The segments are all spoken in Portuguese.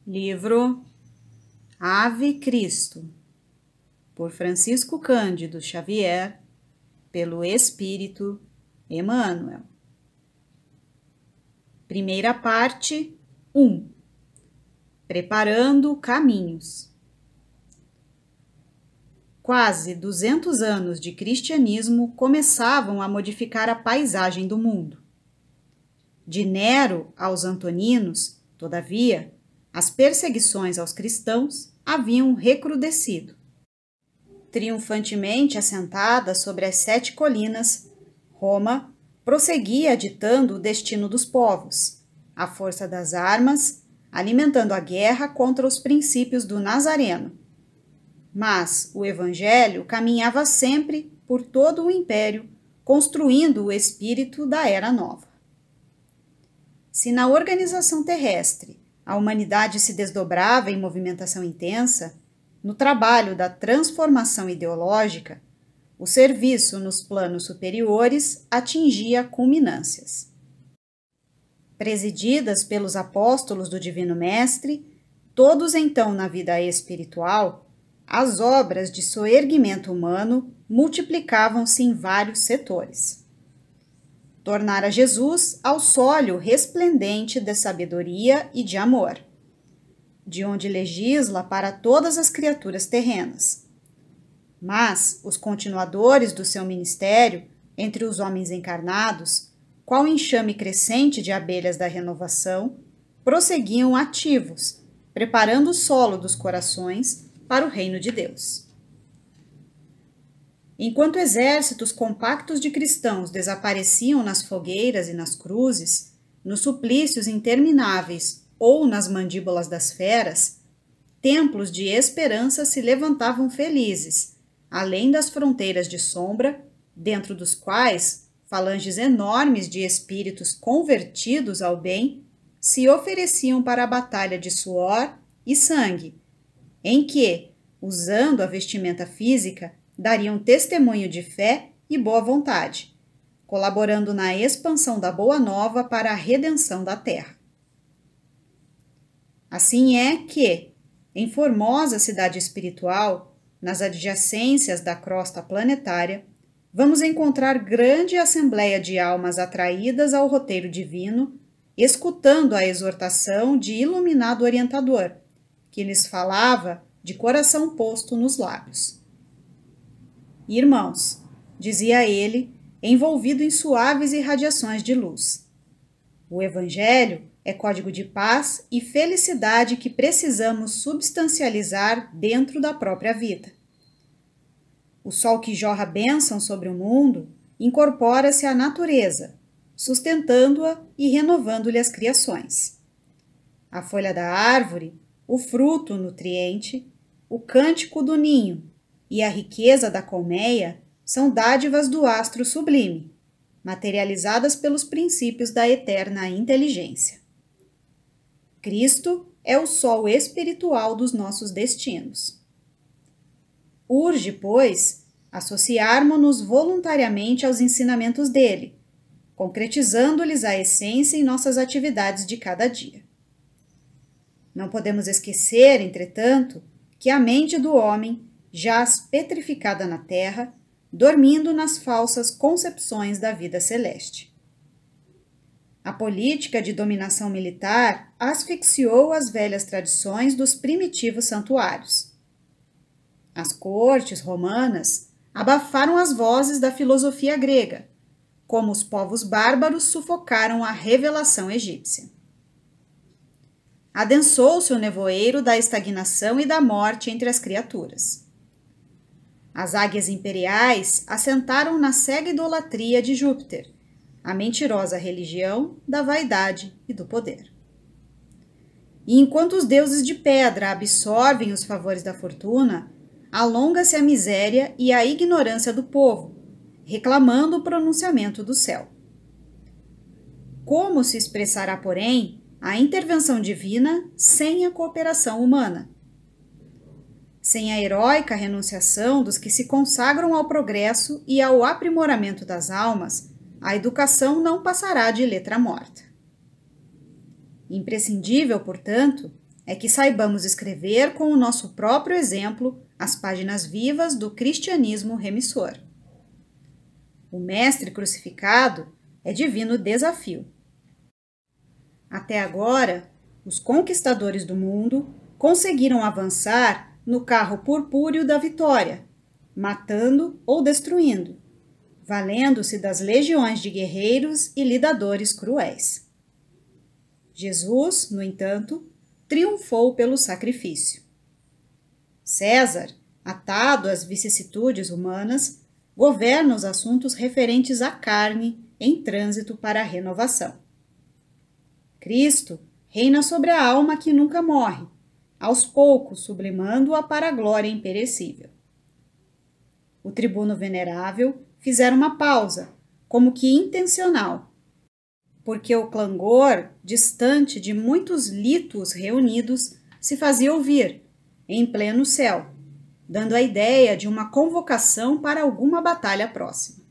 Livro Ave Cristo, por Francisco Cândido Xavier, pelo Espírito Emmanuel. Primeira parte 1. Preparando caminhos. Quase 200 anos de cristianismo começavam a modificar a paisagem do mundo. De Nero aos Antoninos, todavia, as perseguições aos cristãos haviam recrudescido. Triunfantemente assentada sobre as 7 colinas, Roma prosseguia ditando o destino dos povos, à força das armas, alimentando a guerra contra os princípios do Nazareno. Mas o Evangelho caminhava sempre por todo o império, construindo o espírito da Era Nova. Se na organização terrestre a humanidade se desdobrava em movimentação intensa, no trabalho da transformação ideológica, o serviço nos planos superiores atingia culminâncias. Presididas pelos apóstolos do Divino Mestre, todos então na vida espiritual, as obras de soerguimento humano multiplicavam-se em vários setores. Tornara Jesus ao sólio resplendente de sabedoria e de amor, de onde legisla para todas as criaturas terrenas. Mas os continuadores do seu ministério, entre os homens encarnados, qual enxame crescente de abelhas da renovação, prosseguiam ativos, preparando o solo dos corações para o reino de Deus. Enquanto exércitos compactos de cristãos desapareciam nas fogueiras e nas cruzes, nos suplícios intermináveis ou nas mandíbulas das feras, templos de esperança se levantavam felizes, além das fronteiras de sombra, dentro dos quais falanges enormes de espíritos convertidos ao bem se ofereciam para a batalha de suor e sangue, em que, usando a vestimenta física, dariam testemunho de fé e boa vontade, colaborando na expansão da Boa Nova para a redenção da Terra. Assim é que, em formosa cidade espiritual, nas adjacências da crosta planetária, vamos encontrar grande assembleia de almas atraídas ao roteiro divino, escutando a exortação de iluminado orientador, que lhes falava de coração posto nos lábios. Irmãos, dizia ele, envolvido em suaves irradiações de luz, o Evangelho é código de paz e felicidade que precisamos substancializar dentro da própria vida. O sol que jorra bênção sobre o mundo incorpora-se à natureza, sustentando-a e renovando-lhe as criações. A folha da árvore, o fruto nutriente, o cântico do ninho e a riqueza da colmeia são dádivas do astro sublime, materializadas pelos princípios da eterna inteligência. Cristo é o sol espiritual dos nossos destinos. Urge, pois, associarmos-nos voluntariamente aos ensinamentos dele, concretizando-lhes a essência em nossas atividades de cada dia. Não podemos esquecer, entretanto, que a mente do homem jaz petrificada na terra, dormindo nas falsas concepções da vida celeste. A política de dominação militar asfixiou as velhas tradições dos primitivos santuários. As cortes romanas abafaram as vozes da filosofia grega, como os povos bárbaros sufocaram a revelação egípcia. Adensou-se o nevoeiro da estagnação e da morte entre as criaturas. As águias imperiais assentaram na cega idolatria de Júpiter, a mentirosa religião da vaidade e do poder. E enquanto os deuses de pedra absorvem os favores da fortuna, alonga-se a miséria e a ignorância do povo, reclamando o pronunciamento do céu. Como se expressará, porém, a intervenção divina sem a cooperação humana? Sem a heróica renunciação dos que se consagram ao progresso e ao aprimoramento das almas, a educação não passará de letra morta. Imprescindível, portanto, é que saibamos escrever com o nosso próprio exemplo as páginas vivas do cristianismo remissor. O Mestre crucificado é divino desafio. Até agora, os conquistadores do mundo conseguiram avançar no carro purpúreo da vitória, matando ou destruindo, valendo-se das legiões de guerreiros e lidadores cruéis. Jesus, no entanto, triunfou pelo sacrifício. César, atado às vicissitudes humanas, governa os assuntos referentes à carne em trânsito para a renovação. Cristo reina sobre a alma que nunca morre, aos poucos sublimando-a para a glória imperecível. O tribuno venerável fizera uma pausa, como que intencional, porque o clangor, distante de muitos litos reunidos, se fazia ouvir, em pleno céu, dando a ideia de uma convocação para alguma batalha próxima.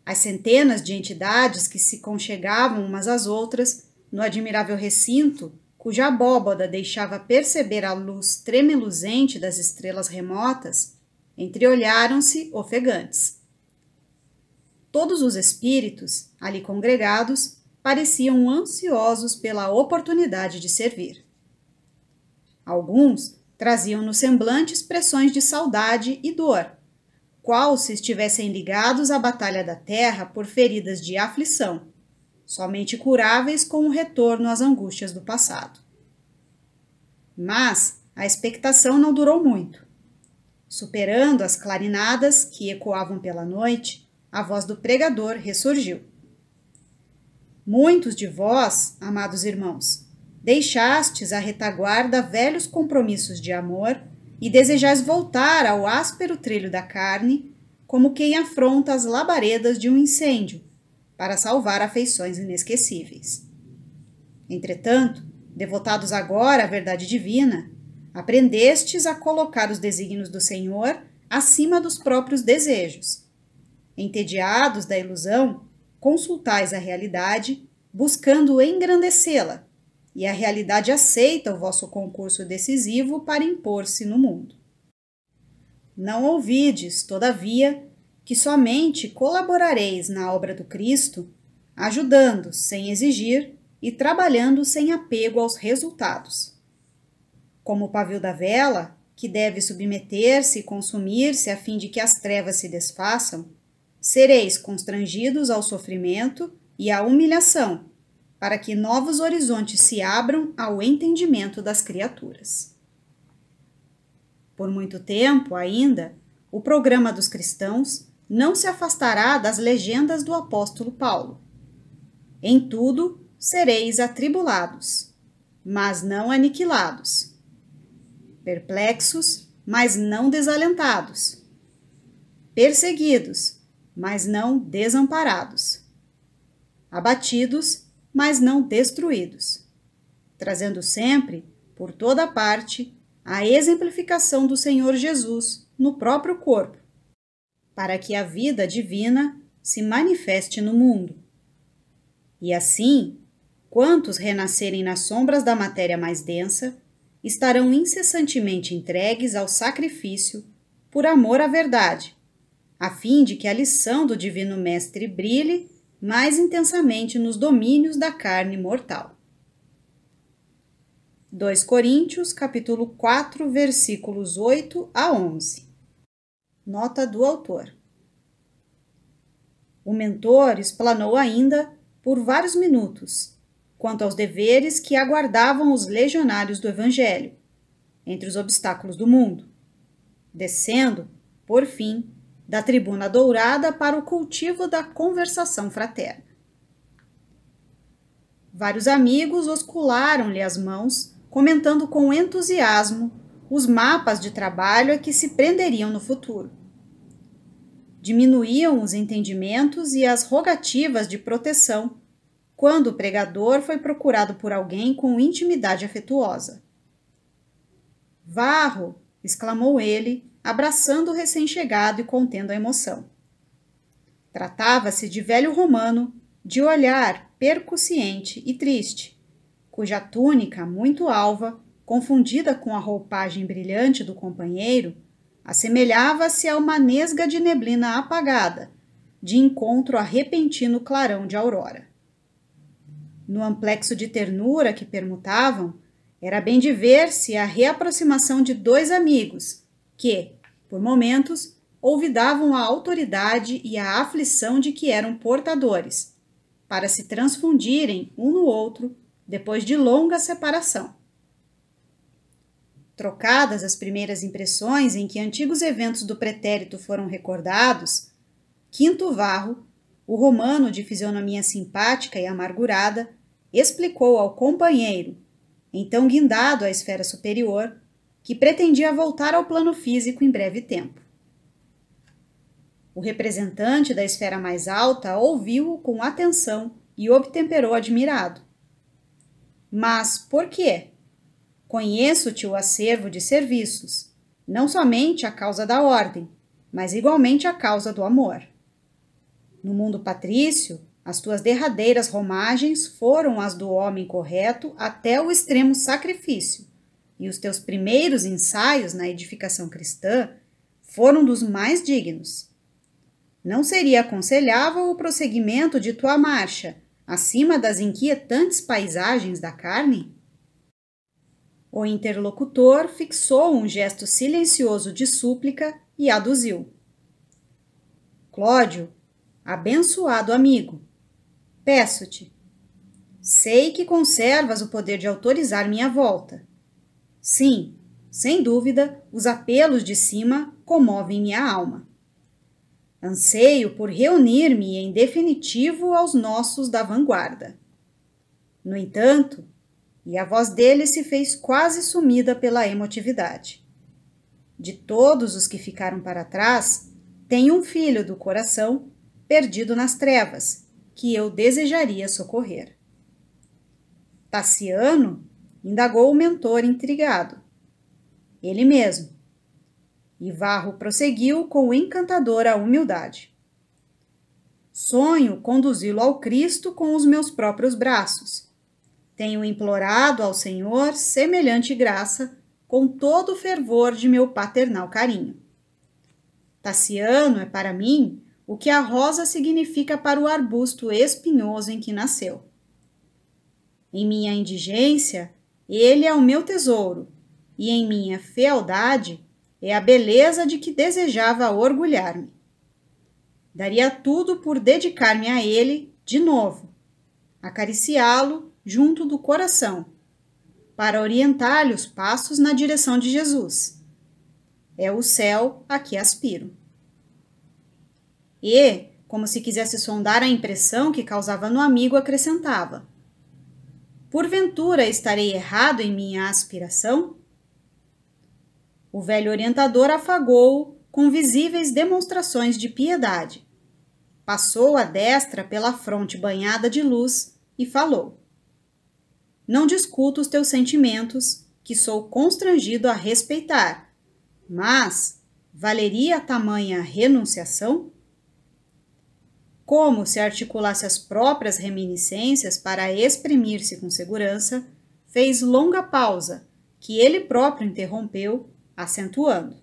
As centenas de entidades que se conchegavam umas às outras no admirável recinto, cuja abóbada deixava perceber a luz tremeluzente das estrelas remotas, entreolharam-se ofegantes. Todos os espíritos, ali congregados, pareciam ansiosos pela oportunidade de servir. Alguns traziam no semblante expressões de saudade e dor, qual se estivessem ligados à batalha da terra por feridas de aflição, somente curáveis com o retorno às angústias do passado. Mas a expectação não durou muito. Superando as clarinadas que ecoavam pela noite, a voz do pregador ressurgiu. Muitos de vós, amados irmãos, deixastes a retaguarda velhos compromissos de amor e desejais voltar ao áspero trilho da carne, como quem afronta as labaredas de um incêndio, para salvar afeições inesquecíveis. Entretanto, devotados agora à verdade divina, aprendestes a colocar os desígnios do Senhor acima dos próprios desejos. Entediados da ilusão, consultais a realidade, buscando engrandecê-la, e a realidade aceita o vosso concurso decisivo para impor-se no mundo. Não ouvides, todavia, que somente colaborareis na obra do Cristo, ajudando sem exigir e trabalhando sem apego aos resultados. Como o pavio da vela, que deve submeter-se e consumir-se a fim de que as trevas se desfaçam, sereis constrangidos ao sofrimento e à humilhação, para que novos horizontes se abram ao entendimento das criaturas. Por muito tempo ainda, o programa dos cristãos não se afastará das legendas do apóstolo Paulo. Em tudo sereis atribulados, mas não aniquilados, perplexos, mas não desalentados, perseguidos, mas não desamparados, abatidos, mas não destruídos, trazendo sempre, por toda parte, a exemplificação do Senhor Jesus no próprio corpo, para que a vida divina se manifeste no mundo. E assim, quantos renascerem nas sombras da matéria mais densa, estarão incessantemente entregues ao sacrifício por amor à verdade, a fim de que a lição do Divino Mestre brilhe mais intensamente nos domínios da carne mortal. 2 Coríntios, capítulo 4, versículos 8 a 11. Nota do autor. O mentor explanou ainda, por vários minutos, quanto aos deveres que aguardavam os legionários do Evangelho, entre os obstáculos do mundo, descendo, por fim, da tribuna dourada para o cultivo da conversação fraterna. Vários amigos oscularam-lhe as mãos, comentando com entusiasmo os mapas de trabalho a que se prenderiam no futuro. Diminuíam os entendimentos e as rogativas de proteção, quando o pregador foi procurado por alguém com intimidade afetuosa. Varro! Exclamou ele, abraçando o recém-chegado e contendo a emoção. Tratava-se de velho romano, de olhar percussiente e triste, cuja túnica, muito alva, confundida com a roupagem brilhante do companheiro, assemelhava-se a uma nesga de neblina apagada, de encontro a repentino clarão de aurora. No amplexo de ternura que permutavam, era bem de ver-se a reaproximação de dois amigos que, por momentos, olvidavam a autoridade e a aflição de que eram portadores, para se transfundirem um no outro depois de longa separação. Trocadas as primeiras impressões em que antigos eventos do pretérito foram recordados, Quinto Varro, o romano de fisionomia simpática e amargurada, explicou ao companheiro, então guindado à esfera superior, que pretendia voltar ao plano físico em breve tempo. O representante da esfera mais alta ouviu-o com atenção e obtemperou admirado. Mas por quê? Conheço-te o acervo de serviços, não somente a causa da ordem, mas igualmente a causa do amor. No mundo patrício, as tuas derradeiras romagens foram as do homem correto até o extremo sacrifício, e os teus primeiros ensaios na edificação cristã foram dos mais dignos. Não seria aconselhável o prosseguimento de tua marcha, acima das inquietantes paisagens da carne? O interlocutor fixou um gesto silencioso de súplica e aduziu. Cláudio, abençoado amigo, peço-te. Sei que conservas o poder de autorizar minha volta. Sim, sem dúvida, os apelos de cima comovem minha alma. Anseio por reunir-me em definitivo aos nossos da vanguarda. No entanto, e a voz dele se fez quase sumida pela emotividade. De todos os que ficaram para trás, tenho um filho do coração perdido nas trevas, que eu desejaria socorrer. Tassiano? Indagou o mentor intrigado. Ele mesmo. E Varro prosseguiu com encantadora humildade. Sonho conduzi-lo ao Cristo com os meus próprios braços. Tenho implorado ao Senhor semelhante graça com todo o fervor de meu paternal carinho. Tassiano é para mim o que a rosa significa para o arbusto espinhoso em que nasceu. Em minha indigência, ele é o meu tesouro, e em minha fealdade é a beleza de que desejava orgulhar-me. Daria tudo por dedicar-me a ele de novo, acariciá-lo junto do coração, para orientar-lhe os passos na direção de Jesus. É o céu a que aspiro. E, como se quisesse sondar a impressão que causava no amigo, acrescentava. Porventura estarei errado em minha aspiração? O velho orientador afagou-o com visíveis demonstrações de piedade. Passou a destra pela fronte banhada de luz e falou. Não discuto os teus sentimentos, que sou constrangido a respeitar, mas valeria tamanha renunciação? Como se articulasse as próprias reminiscências para exprimir-se com segurança, fez longa pausa, que ele próprio interrompeu, acentuando.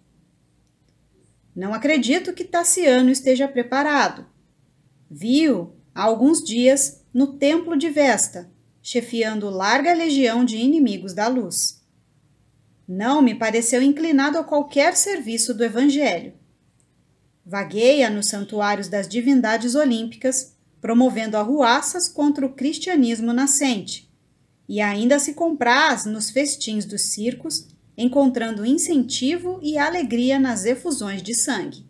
Não acredito que Tassiano esteja preparado. Vi-o, há alguns dias, no templo de Vesta, chefiando larga legião de inimigos da luz. Não me pareceu inclinado a qualquer serviço do Evangelho. Vagueia nos santuários das divindades olímpicas, promovendo arruaças contra o cristianismo nascente, e ainda se compraz nos festins dos circos, encontrando incentivo e alegria nas efusões de sangue.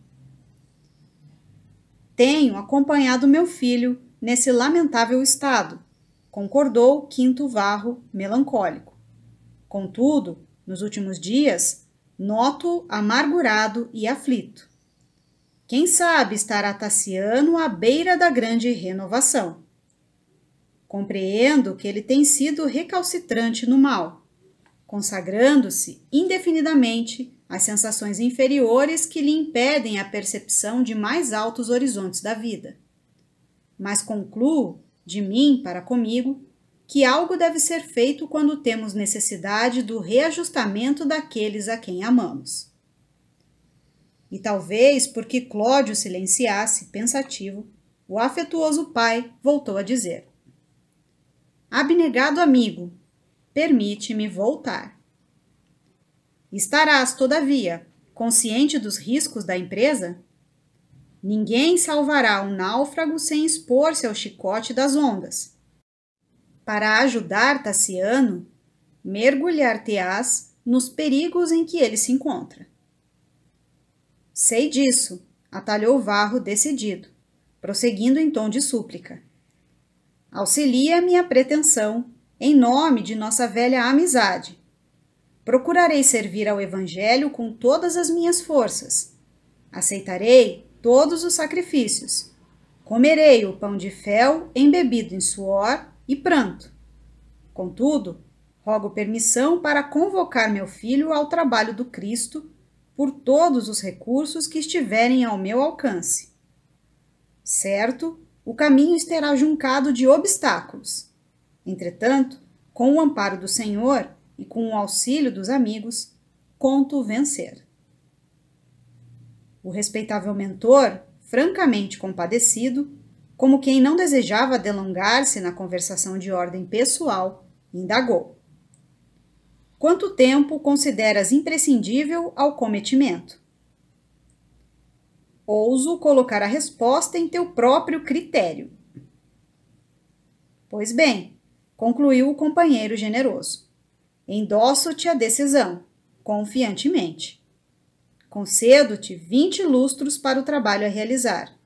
Tenho acompanhado meu filho nesse lamentável estado, concordou Quinto Varro, melancólico. Contudo, nos últimos dias, noto-o amargurado e aflito. Quem sabe estará Tassiano à beira da grande renovação. Compreendo que ele tem sido recalcitrante no mal, consagrando-se indefinidamente às sensações inferiores que lhe impedem a percepção de mais altos horizontes da vida. Mas concluo, de mim para comigo, que algo deve ser feito quando temos necessidade do reajustamento daqueles a quem amamos. E talvez porque Cláudio silenciasse, pensativo, o afetuoso pai voltou a dizer: Abnegado amigo, permite-me voltar. Estarás, todavia, consciente dos riscos da empresa? Ninguém salvará um náufrago sem expor-se ao chicote das ondas. Para ajudar Tassiano, mergulhar-te-ás nos perigos em que ele se encontra. Sei disso, atalhou Varro decidido, prosseguindo em tom de súplica. Auxilia-me a pretensão, em nome de nossa velha amizade. Procurarei servir ao Evangelho com todas as minhas forças. Aceitarei todos os sacrifícios. Comerei o pão de fel embebido em suor e pranto. Contudo, rogo permissão para convocar meu filho ao trabalho do Cristo por todos os recursos que estiverem ao meu alcance. Certo, o caminho estará juncado de obstáculos. Entretanto, com o amparo do Senhor e com o auxílio dos amigos, conto vencer. O respeitável mentor, francamente compadecido, como quem não desejava delongar-se na conversação de ordem pessoal, indagou: Quanto tempo consideras imprescindível ao cometimento? Ouso colocar a resposta em teu próprio critério. Pois bem, concluiu o companheiro generoso, endosso-te a decisão, confiantemente. Concedo-te 20 lustros para o trabalho a realizar.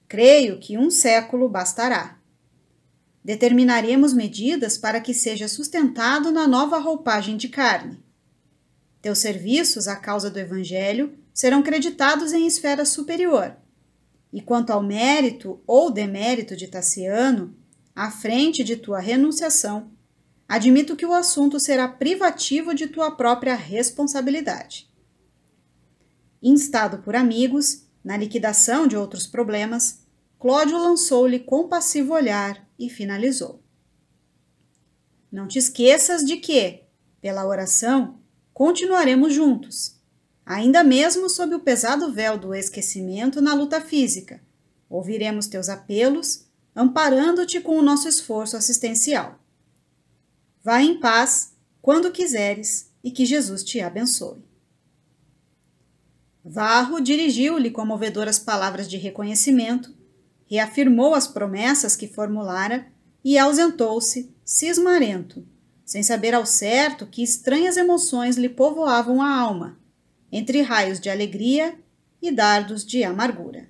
Creio que 1 século bastará. Determinaremos medidas para que seja sustentado na nova roupagem de carne. Teus serviços à causa do Evangelho serão creditados em esfera superior. E quanto ao mérito ou demérito de Tassiano, à frente de tua renunciação, admito que o assunto será privativo de tua própria responsabilidade. Instado por amigos, na liquidação de outros problemas, Cláudio lançou-lhe compassivo olhar e finalizou: Não te esqueças de que, pela oração, continuaremos juntos, ainda mesmo sob o pesado véu do esquecimento na luta física. Ouviremos teus apelos, amparando-te com o nosso esforço assistencial. Vá em paz, quando quiseres, e que Jesus te abençoe. Varro dirigiu-lhe comovedoras palavras de reconhecimento, reafirmou as promessas que formulara e ausentou-se, cismarento, sem saber ao certo que estranhas emoções lhe povoavam a alma, entre raios de alegria e dardos de amargura.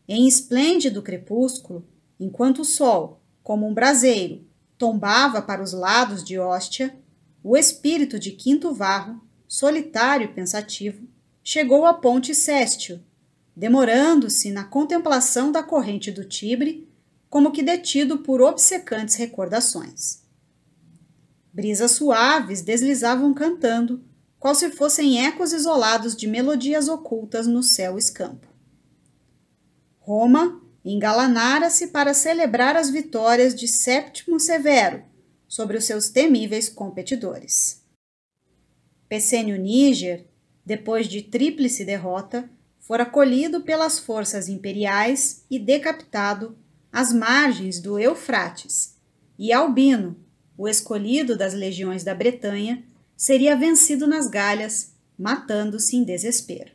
Em esplêndido crepúsculo, enquanto o sol, como um braseiro, tombava para os lados de Hóstia, o espírito de Quinto Varro, solitário e pensativo, chegou à ponte Sestio, demorando-se na contemplação da corrente do Tibre, como que detido por obcecantes recordações. Brisas suaves deslizavam cantando, qual se fossem ecos isolados de melodias ocultas no céu escampo. Roma engalanara-se para celebrar as vitórias de Séptimo Severo sobre os seus temíveis competidores. Pessênio Níger, depois de tríplice derrota, fora colhido pelas forças imperiais e decapitado às margens do Eufrates, e Albino, o escolhido das legiões da Bretanha, seria vencido nas Galhas, matando-se em desespero.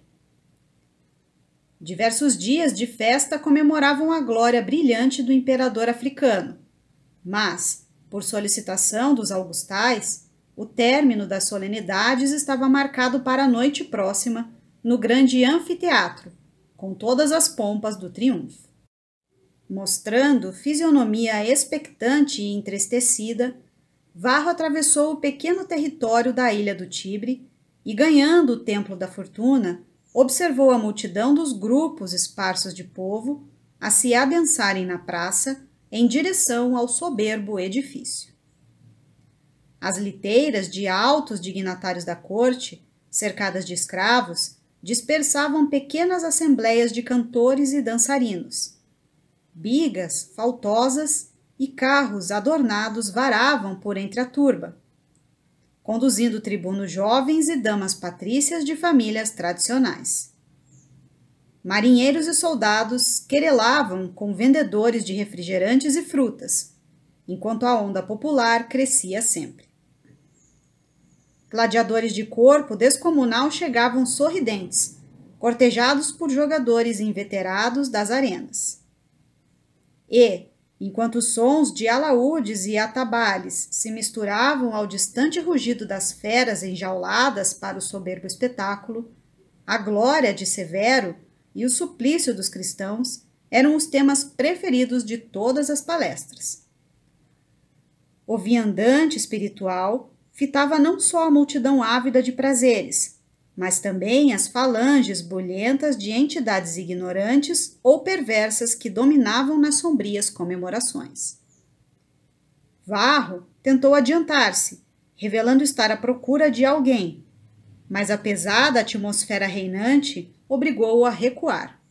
Diversos dias de festa comemoravam a glória brilhante do imperador africano, mas, por solicitação dos augustais, o término das solenidades estava marcado para a noite próxima, no grande anfiteatro, com todas as pompas do triunfo. Mostrando fisionomia expectante e entristecida, Varro atravessou o pequeno território da ilha do Tibre e, ganhando o Templo da Fortuna, observou a multidão dos grupos esparsos de povo a se adensarem na praça em direção ao soberbo edifício. As liteiras de altos dignatários da corte, cercadas de escravos, dispersavam pequenas assembleias de cantores e dançarinos. bigas faltosas e carros adornados varavam por entre a turba, conduzindo tribunos jovens e damas patrícias de famílias tradicionais. Marinheiros e soldados querelavam com vendedores de refrigerantes e frutas, enquanto a onda popular crescia sempre. Gladiadores de corpo descomunal chegavam sorridentes, cortejados por jogadores inveterados das arenas. E, enquanto os sons de alaúdes e atabalhes se misturavam ao distante rugido das feras enjauladas para o soberbo espetáculo, a glória de Severo e o suplício dos cristãos eram os temas preferidos de todas as palestras. O viandante espiritual fitava não só a multidão ávida de prazeres, mas também as falanges bulhentas de entidades ignorantes ou perversas que dominavam nas sombrias comemorações. Varro tentou adiantar-se, revelando estar à procura de alguém, mas a pesada atmosfera reinante obrigou-o a recuar.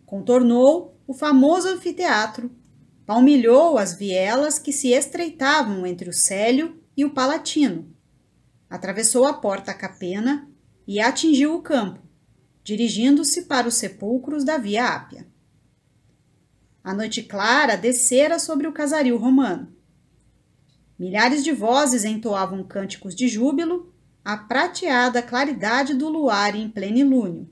Contornou o famoso anfiteatro, palmilhou as vielas que se estreitavam entre o Célio e o Palatino, atravessou a porta capena e atingiu o campo, dirigindo-se para os sepulcros da Via Ápia. A noite clara descera sobre o casaril romano. Milhares de vozes entoavam cânticos de júbilo à prateada claridade do luar em plenilúnio.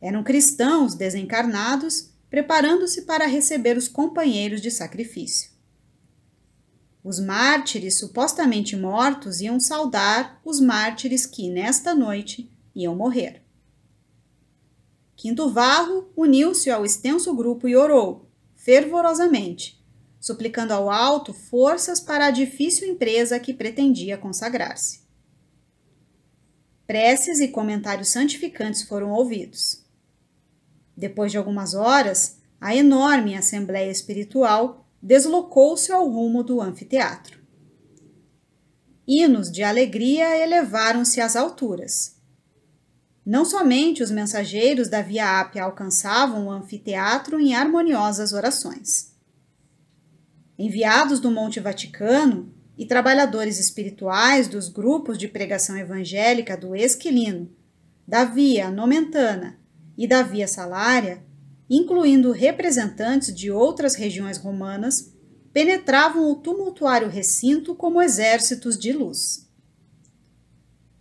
Eram cristãos desencarnados preparando-se para receber os companheiros de sacrifício. Os mártires supostamente mortos iam saudar os mártires que, nesta noite, iam morrer. Quinto Varro uniu-se ao extenso grupo e orou, fervorosamente, suplicando ao alto forças para a difícil empresa que pretendia consagrar-se. Preces e comentários santificantes foram ouvidos. Depois de algumas horas, a enorme assembleia espiritual deslocou-se ao rumo do anfiteatro. Hinos de alegria elevaram-se às alturas. Não somente os mensageiros da Via Ápia alcançavam o anfiteatro em harmoniosas orações. Enviados do Monte Vaticano e trabalhadores espirituais dos grupos de pregação evangélica do Esquilino, da Via Nomentana e da Via Salária, incluindo representantes de outras regiões romanas, penetravam o tumultuário recinto como exércitos de luz.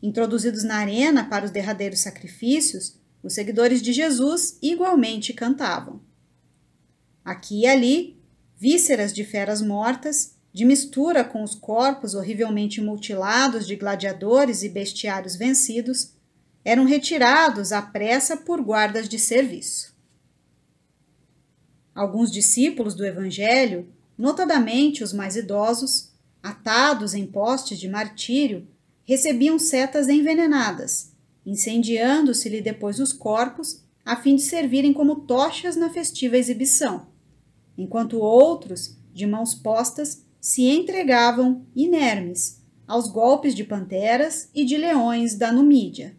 Introduzidos na arena para os derradeiros sacrifícios, os seguidores de Jesus igualmente cantavam. Aqui e ali, vísceras de feras mortas, de mistura com os corpos horrivelmente mutilados de gladiadores e bestiários vencidos, eram retirados à pressa por guardas de serviço. Alguns discípulos do Evangelho, notadamente os mais idosos, atados em postes de martírio, recebiam setas envenenadas, incendiando-se-lhe depois os corpos, a fim de servirem como tochas na festiva exibição, enquanto outros, de mãos postas, se entregavam, inermes, aos golpes de panteras e de leões da Numídia.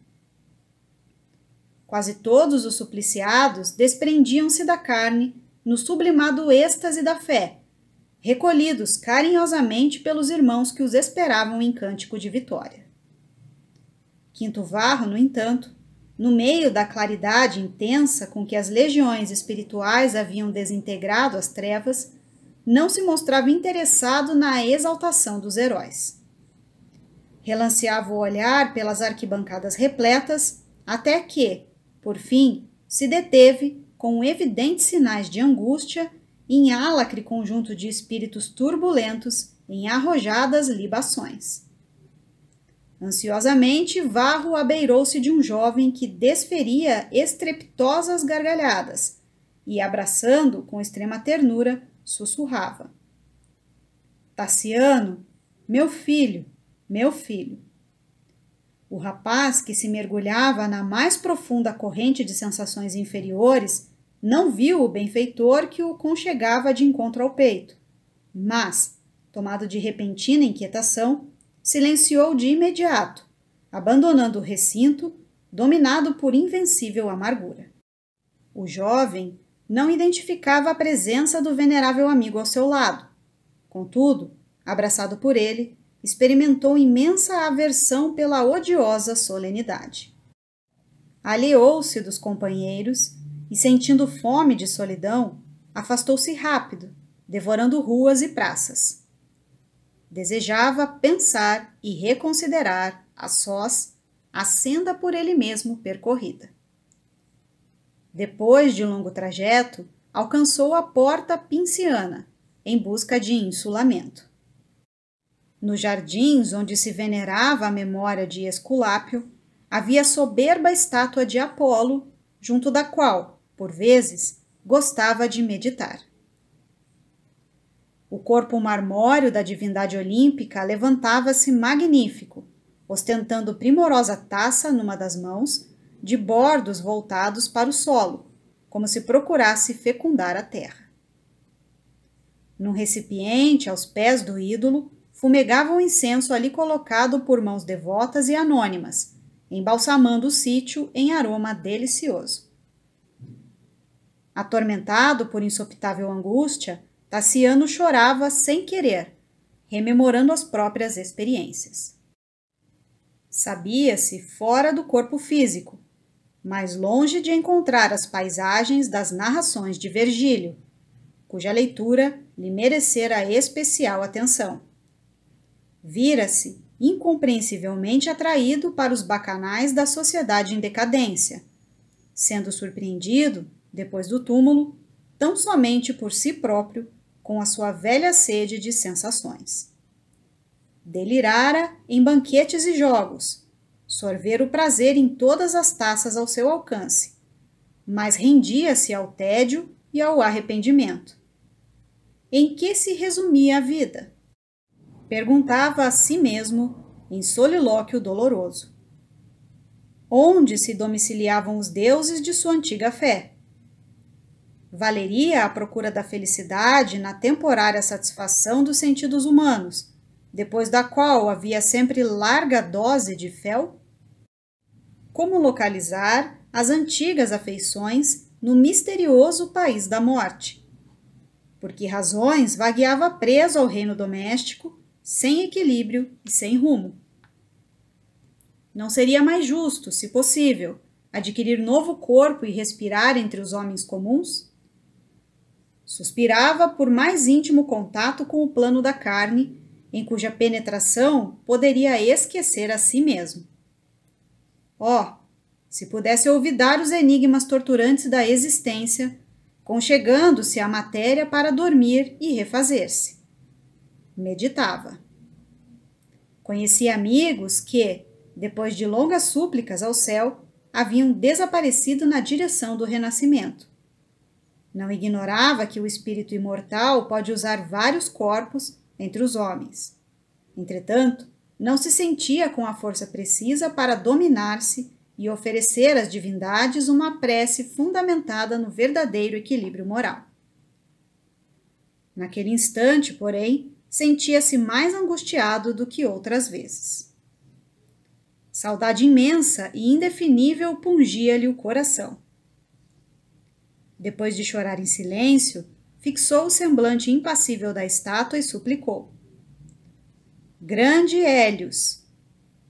Quase todos os supliciados desprendiam-se da carne no sublimado êxtase da fé, recolhidos carinhosamente pelos irmãos que os esperavam em cântico de vitória. Quinto Varro, no entanto, no meio da claridade intensa com que as legiões espirituais haviam desintegrado as trevas, não se mostrava interessado na exaltação dos heróis. Relanceava o olhar pelas arquibancadas repletas, até que, por fim, se deteve, com evidentes sinais de angústia, em álacre conjunto de espíritos turbulentos, em arrojadas libações. Ansiosamente, Varro abeirou-se de um jovem que desferia estrepitosas gargalhadas e, abraçando com extrema ternura, sussurrava: Tassiano, meu filho, meu filho. O rapaz, que se mergulhava na mais profunda corrente de sensações inferiores, não viu o benfeitor que o conchegava de encontro ao peito, mas, tomado de repentina inquietação, silenciou de imediato, abandonando o recinto, dominado por invencível amargura. O jovem, não identificava a presença do venerável amigo ao seu lado. Contudo, abraçado por ele, experimentou imensa aversão pela odiosa solenidade. Aliou-se dos companheiros e, sentindo fome de solidão, afastou-se rápido, devorando ruas e praças. Desejava pensar e reconsiderar, a sós, a senda por ele mesmo percorrida. Depois de longo trajeto, alcançou a porta pinciana, em busca de insulamento. Nos jardins onde se venerava a memória de Esculápio, havia soberba estátua de Apolo, junto da qual, por vezes, gostava de meditar. O corpo marmóreo da divindade olímpica levantava-se magnífico, ostentando primorosa taça numa das mãos, de bordos voltados para o solo, como se procurasse fecundar a terra. Num recipiente, aos pés do ídolo, fumegava um incenso ali colocado por mãos devotas e anônimas, embalsamando o sítio em aroma delicioso. Atormentado por insopitável angústia, Tassiano chorava sem querer, rememorando as próprias experiências. Sabia-se fora do corpo físico, mas longe de encontrar as paisagens das narrações de Virgílio, cuja leitura lhe merecera especial atenção. Vira-se incompreensivelmente atraído para os bacanais da sociedade em decadência, sendo surpreendido, depois do túmulo, tão somente por si próprio, com a sua velha sede de sensações. Delirara em banquetes e jogos, sorver o prazer em todas as taças ao seu alcance, mas rendia-se ao tédio e ao arrependimento. Em que se resumia a vida? Perguntava a si mesmo em solilóquio doloroso. Onde se domiciliavam os deuses de sua antiga fé? Valeria a procura da felicidade na temporária satisfação dos sentidos humanos, depois da qual havia sempre larga dose de fel? Como localizar as antigas afeições no misterioso país da morte? Por que razões vagueava preso ao reino doméstico, sem equilíbrio e sem rumo? Não seria mais justo, se possível, adquirir novo corpo e respirar entre os homens comuns? Suspirava por mais íntimo contato com o plano da carne, em cuja penetração poderia esquecer a si mesmo. Oh, se pudesse olvidar os enigmas torturantes da existência, conchegando-se à matéria para dormir e refazer-se. Meditava. Conhecia amigos que, depois de longas súplicas ao céu, haviam desaparecido na direção do renascimento. Não ignorava que o espírito imortal pode usar vários corpos entre os homens. Entretanto, não se sentia com a força precisa para dominar-se e oferecer às divindades uma prece fundamentada no verdadeiro equilíbrio moral. Naquele instante, porém, sentia-se mais angustiado do que outras vezes. Saudade imensa e indefinível pungia-lhe o coração. Depois de chorar em silêncio, fixou o semblante impassível da estátua e suplicou: Grande Hélios,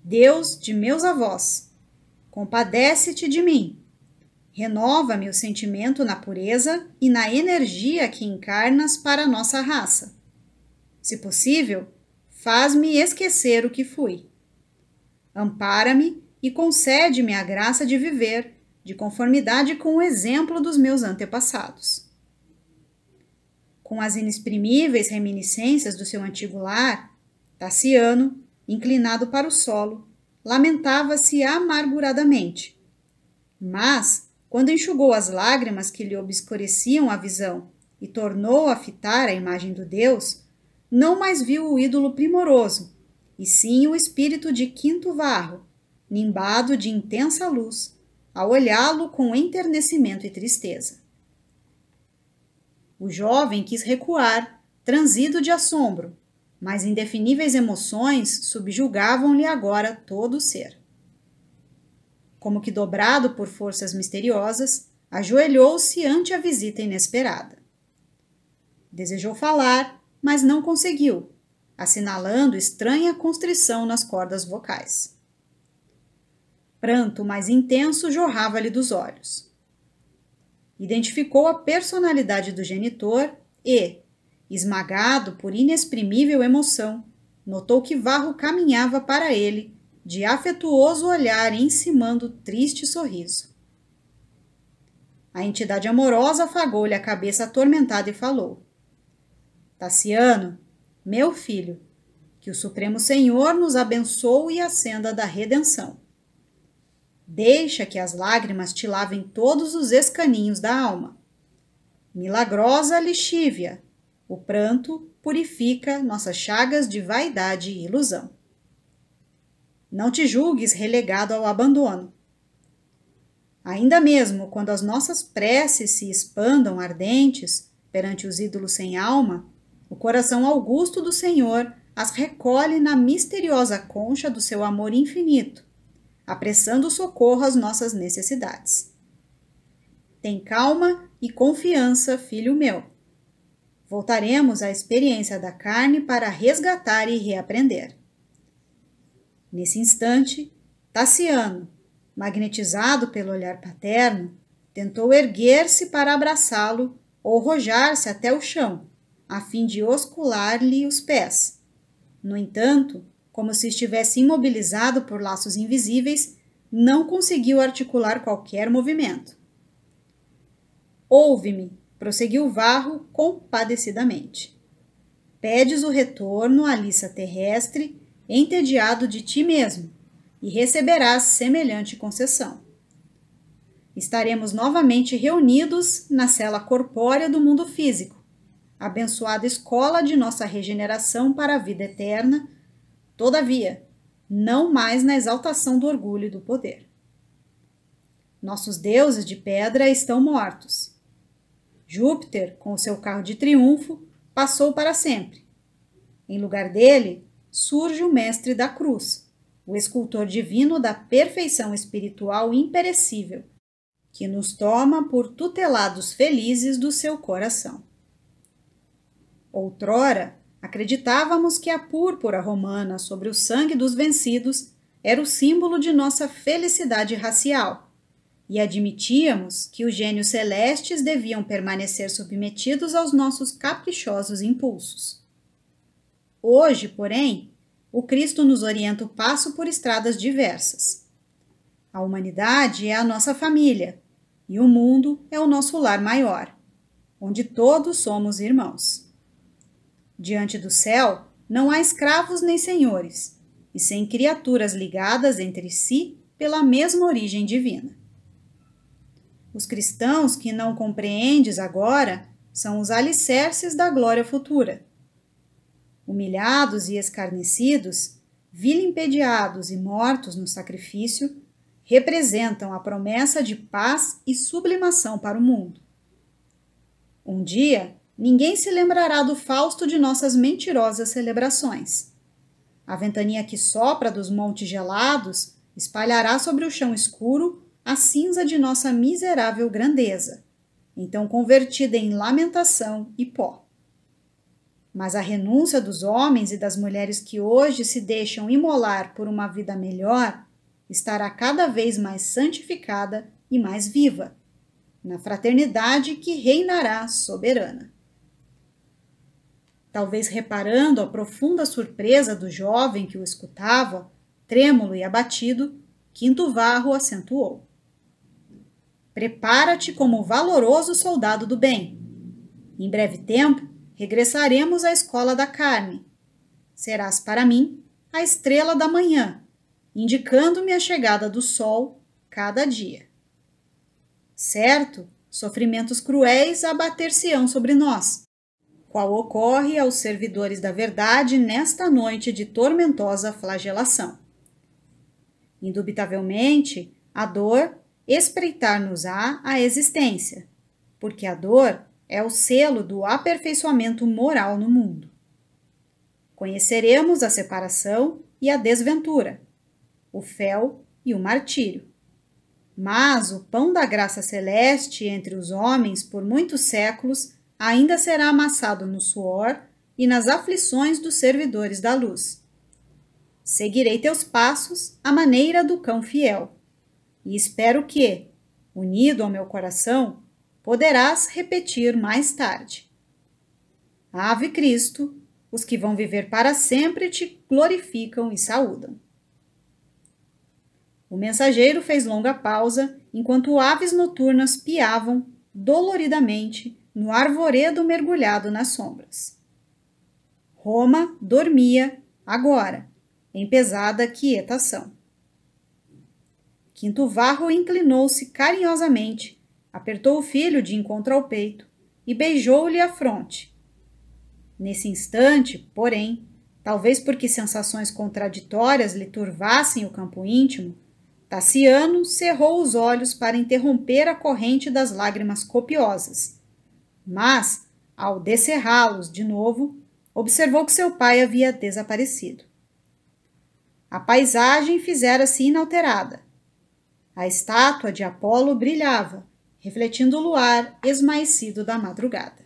Deus de meus avós, compadece-te de mim. Renova-me o sentimento na pureza e na energia que encarnas para a nossa raça. Se possível, faz-me esquecer o que fui. Ampara-me e concede-me a graça de viver de conformidade com o exemplo dos meus antepassados. Com as inexprimíveis reminiscências do seu antigo lar, Tassiano, inclinado para o solo, lamentava-se amarguradamente. Mas, quando enxugou as lágrimas que lhe obscureciam a visão e tornou a fitar a imagem do Deus, não mais viu o ídolo primoroso, e sim o espírito de Quinto Varro, nimbado de intensa luz, a olhá-lo com enternecimento e tristeza. O jovem quis recuar, transido de assombro, mas indefiníveis emoções subjugavam-lhe agora todo o ser. Como que dobrado por forças misteriosas, ajoelhou-se ante a visita inesperada. Desejou falar, mas não conseguiu, assinalando estranha constrição nas cordas vocais. Pranto mais intenso jorrava-lhe dos olhos. Identificou a personalidade do genitor e, esmagado por inexprimível emoção, notou que Varro caminhava para ele, de afetuoso olhar encimando triste sorriso. A entidade amorosa afagou-lhe a cabeça atormentada e falou: Tassiano, meu filho, que o Supremo Senhor nos abençoe a senda da redenção. Deixa que as lágrimas te lavem todos os escaninhos da alma. Milagrosa lixívia, o pranto purifica nossas chagas de vaidade e ilusão. Não te julgues relegado ao abandono. Ainda mesmo quando as nossas preces se expandam ardentes perante os ídolos sem alma, o coração augusto do Senhor as recolhe na misteriosa concha do seu amor infinito, apressando o socorro às nossas necessidades. Tem calma e confiança, filho meu. Voltaremos à experiência da carne para resgatar e reaprender. Nesse instante, Tassiano, magnetizado pelo olhar paterno, tentou erguer-se para abraçá-lo ou rojar-se até o chão, a fim de oscular-lhe os pés. No entanto, como se estivesse imobilizado por laços invisíveis, não conseguiu articular qualquer movimento. Ouve-me, prosseguiu Varro compadecidamente. Pedes o retorno à liça terrestre, entediado de ti mesmo, e receberás semelhante concessão. Estaremos novamente reunidos na cela corpórea do mundo físico, abençoada escola de nossa regeneração para a vida eterna, todavia, não mais na exaltação do orgulho e do poder. Nossos deuses de pedra estão mortos. Júpiter, com o seu carro de triunfo, passou para sempre. Em lugar dele, surge o mestre da cruz, o escultor divino da perfeição espiritual imperecível, que nos toma por tutelados felizes do seu coração. Outrora, acreditávamos que a púrpura romana sobre o sangue dos vencidos era o símbolo de nossa felicidade racial, e admitíamos que os gênios celestes deviam permanecer submetidos aos nossos caprichosos impulsos. Hoje, porém, o Cristo nos orienta o passo por estradas diversas. A humanidade é a nossa família, e o mundo é o nosso lar maior, onde todos somos irmãos. Diante do céu, não há escravos nem senhores, e sem criaturas ligadas entre si pela mesma origem divina. Os cristãos que não compreendes agora são os alicerces da glória futura. Humilhados e escarnecidos, vilipendiados e mortos no sacrifício, representam a promessa de paz e sublimação para o mundo. Um dia, ninguém se lembrará do Fausto de nossas mentirosas celebrações. A ventania que sopra dos montes gelados espalhará sobre o chão escuro a cinza de nossa miserável grandeza, então convertida em lamentação e pó. Mas a renúncia dos homens e das mulheres que hoje se deixam imolar por uma vida melhor estará cada vez mais santificada e mais viva, na fraternidade que reinará soberana. Talvez reparando a profunda surpresa do jovem que o escutava, trêmulo e abatido, Quinto Varro acentuou: Prepara-te como valoroso soldado do bem. Em breve tempo, regressaremos à escola da carne. Serás para mim a estrela da manhã, indicando-me a chegada do sol cada dia. Certo, sofrimentos cruéis abater-se-ão sobre nós, qual ocorre aos servidores da verdade nesta noite de tormentosa flagelação. Indubitavelmente, a dor espreitar-nos-á a existência, porque a dor é o selo do aperfeiçoamento moral no mundo. Conheceremos a separação e a desventura, o fel e o martírio. Mas o pão da graça celeste entre os homens por muitos séculos ainda será amassado no suor e nas aflições dos servidores da luz. Seguirei teus passos à maneira do cão fiel, e espero que, unido ao meu coração, poderás repetir mais tarde. Ave Cristo, os que vão viver para sempre te glorificam e saúdam. O mensageiro fez longa pausa, enquanto aves noturnas piavam doloridamente no arvoredo mergulhado nas sombras. Roma dormia, agora, em pesada quietação. Quinto Varro inclinou-se carinhosamente, apertou o filho de encontro ao peito e beijou-lhe a fronte. Nesse instante, porém, talvez porque sensações contraditórias lhe turvassem o campo íntimo, Tassiano cerrou os olhos para interromper a corrente das lágrimas copiosas. Mas, ao descerrá-los de novo, observou que seu pai havia desaparecido. A paisagem fizera-se inalterada. A estátua de Apolo brilhava, refletindo o luar esmaecido da madrugada.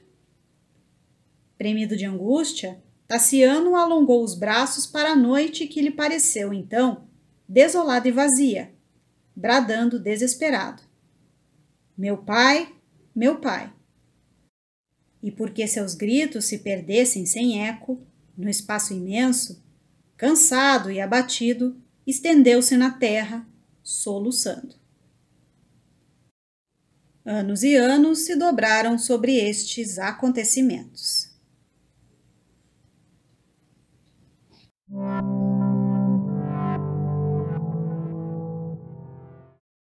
Premido de angústia, Tassiano alongou os braços para a noite que lhe pareceu, então, desolada e vazia, bradando desesperado. Meu pai, meu pai. E porque seus gritos se perdessem sem eco, no espaço imenso, cansado e abatido, estendeu-se na terra, soluçando. Anos e anos se dobraram sobre estes acontecimentos.